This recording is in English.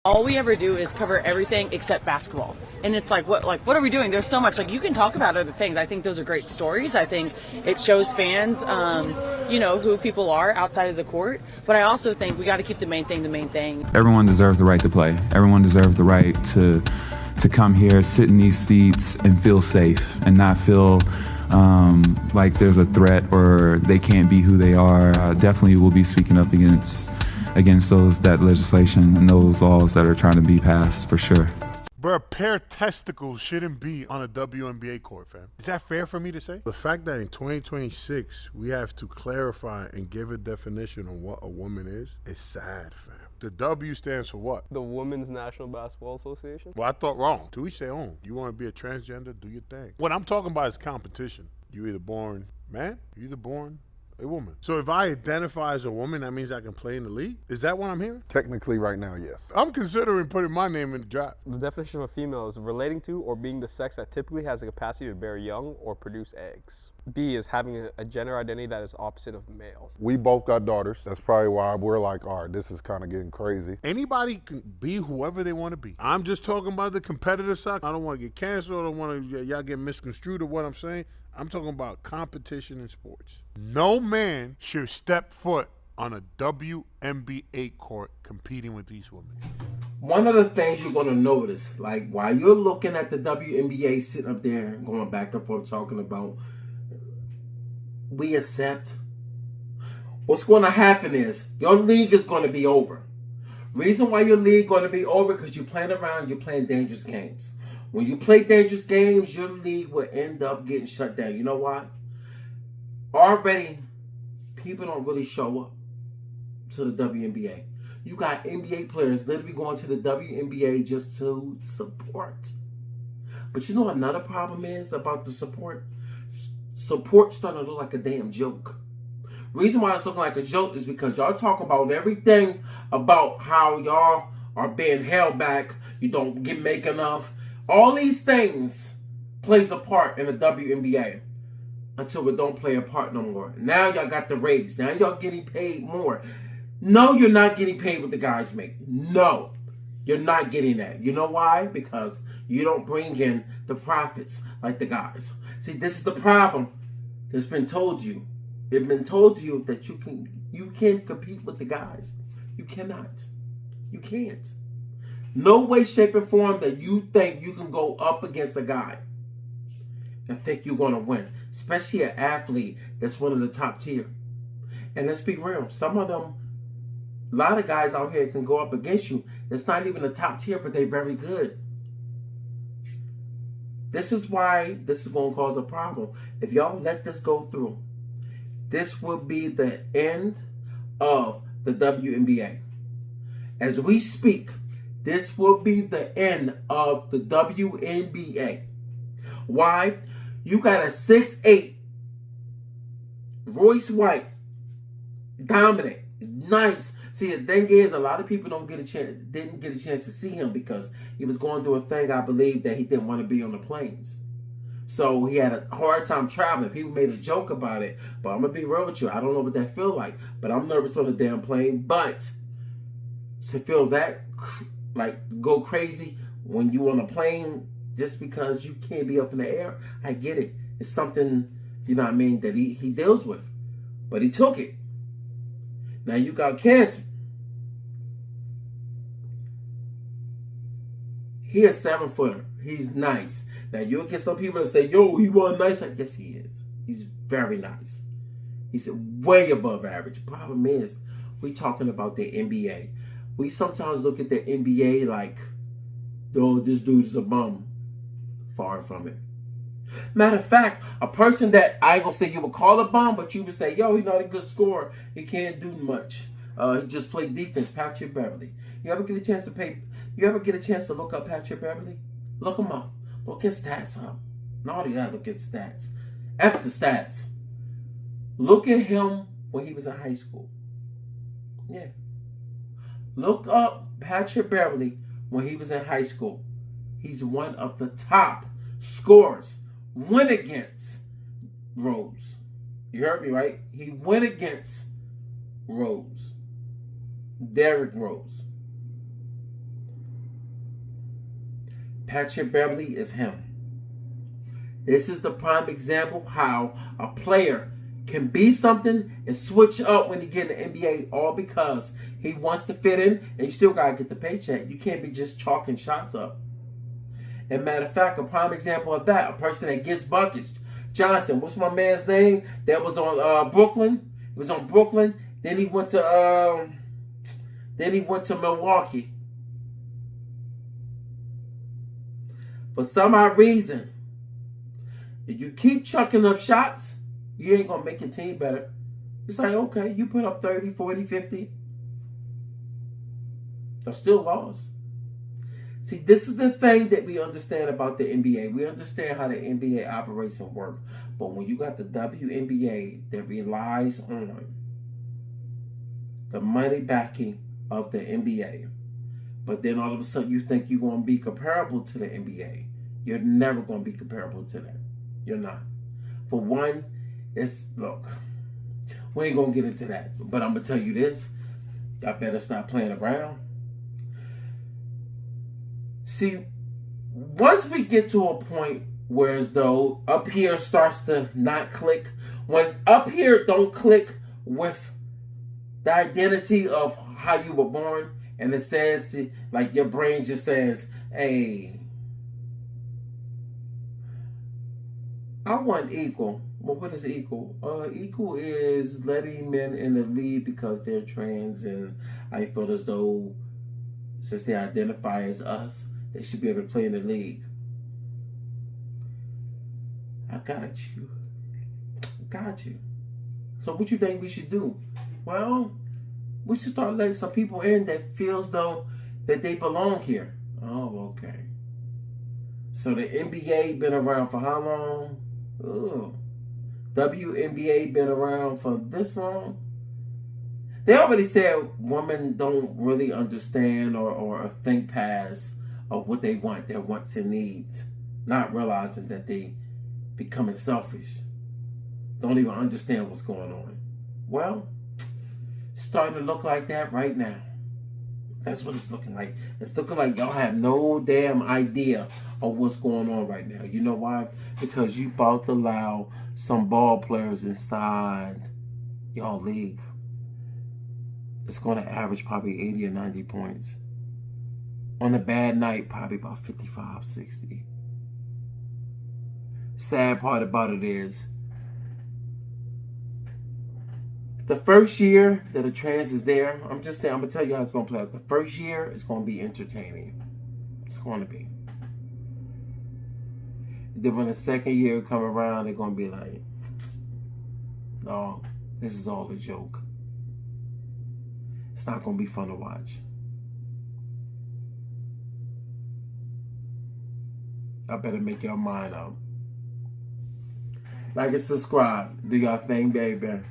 All we ever do is cover everything except basketball. And it's like what are we doing? There's so much. Like, you can talk about other things. I think those are great stories. I think it shows fans who people are outside of the court. But I also think we got to keep the main thing the main thing. Everyone deserves the right to play. Everyone deserves the right to come here, sit in these seats and feel safe and not feel like there's a threat or they can't be who they are. Definitely will be speaking up against that legislation and those laws that are trying to be passed, for sure. Bro, a pair of testicles shouldn't be on a WNBA court, fam. Is that fair for me to say? The fact that in 2026 we have to clarify and give a definition on what a woman is sad, fam. The W stands for what? The Women's National Basketball Association. Well, I thought wrong. To each their own. You want to be a transgender, do your thing. What I'm talking about is competition. You either born man, you either born a woman. So if I identify as a woman, that means I can play in the league? Is that what I'm hearing? Technically right now, yes. I'm considering putting my name in the draft. The definition of a female is relating to or being the sex that typically has the capacity to bear young or produce eggs. B is having a gender identity that is opposite of male. We both got daughters. That's probably why we're like, all right, this is kind of getting crazy. Anybody can be whoever they want to be. I'm just talking about the competitive side. I don't want to get canceled. I don't want to y'all get misconstrued of what I'm saying. I'm talking about competition in sports. No man should step foot on a WNBA court competing with these women. One of the things you're going to notice, like while you're looking at the WNBA sitting up there going back and forth talking about we accept, what's going to happen is your league is going to be over. Reason why your league going to be over because you're playing around, you're playing dangerous games. When you play dangerous games, your league will end up getting shut down. You know why? Already, people don't really show up to the WNBA. You got NBA players literally going to the WNBA just to support. But you know what another problem is about the support? Support's starting to look like a damn joke. Reason why it's looking like a joke is because y'all talk about everything about how y'all are being held back. You don't make enough. All these things plays a part in the WNBA until it don't play a part no more. Now y'all got the rates. Now y'all getting paid more. No, you're not getting paid what the guys make. No, you're not getting that. You know why? Because you don't bring in the profits like the guys. See, this is the problem that's been told you. It's been told to you that you can't compete with the guys. You cannot. You can't. No way, shape, and form that you think you can go up against a guy and think you're going to win. Especially an athlete that's one of the top tier. And let's be real. Some of them, a lot of guys out here can go up against you. It's not even the top tier, but they're very good. This is why this is going to cause a problem. If y'all let this go through, this will be the end of the WNBA. As we speak, this will be the end of the WNBA. Why? You got a 6'8" Royce White, dominant, nice. See, the thing is, a lot of people didn't get a chance to see him because he was going through a thing, I believe, that he didn't want to be on the planes. So he had a hard time traveling. People made a joke about it, but I'm gonna be real with you. I don't know what that feel like, but I'm nervous on the damn plane. But to feel that, like, go crazy when you on a plane just because you can't be up in the air, I get it. It's something, you know what I mean, that he deals with. But he took it. Now you got cancer. He a 7-footer. He's nice. Now you'll get some people that say, yo, he wasn't nice. Like, yes, he is. He's very nice. He's way above average. Problem is, we talking about the NBA. We sometimes look at the NBA like, oh, this dude is a bum. Far from it. Matter of fact, a person that I ain't gonna say you would call a bum, but you would say, yo, he's not a good scorer. He can't do much. He just played defense. Patrick Beverly. You ever get a chance to look up Patrick Beverly? Look him up. Look his stats up. Not only that, look at stats. F the stats. Look at him when he was in high school. Yeah. Look up Patrick Beverly when he was in high school. He's one of the top scorers. Went against Rose. You heard me, right? He went against Rose. Derrick Rose. Patrick Beverly is him. This is the prime example how a player can be something and switch up when he get in the NBA, all because he wants to fit in, and you still gotta get the paycheck. You can't be just chalking shots up. And matter of fact, a prime example of that, a person that gets buckets. Johnson, what's my man's name? That was on Brooklyn. He was on Brooklyn. Then he went to Milwaukee. For some odd reason, if you keep chucking up shots, you ain't gonna make your team better. It's like, okay, you put up 30, 40, 50. You're still lost. See, this is the thing that we understand about the NBA. We understand how the NBA operates and works. But when you got the WNBA that relies on the money backing of the NBA, but then all of a sudden you think you're going to be comparable to the NBA, you're never going to be comparable to that. You're not. For one, look, we ain't going to get into that. But I'm going to tell you this. Y'all better stop playing around. See, once we get to a point where as though up here starts to not click, when up here don't click with the identity of how you were born, and it says, like your brain just says, hey, I want equal. Well, what is equal? Equal is letting men in the lead because they're trans, and I feel as though since they identify as us, they should be able to play in the league. I got you. So what you think we should do? Well, we should start letting some people in that feels though that they belong here. Oh, okay. So the NBA been around for how long? Ugh. WNBA been around for this long? They already said women don't really understand or think past of what they want, their wants and needs, not realizing that they becoming selfish, don't even understand what's going on. Well, it's starting to look like that right now. That's what it's looking like. It's looking like y'all have no damn idea of what's going on right now. You know why? Because you about to allow some ball players inside y'all league. It's going to average probably 80 or 90 points. On a bad night, probably about 55, 60. Sad part about it is, the first year that a trans is there, I'm just saying, I'm going to tell you how it's going to play out. The first year, it's going to be entertaining. It's going to be. Then when the second year come around, they're going to be like, no, this is all a joke. It's not going to be fun to watch. I better make your mind up. Like and subscribe. Do your thing, baby.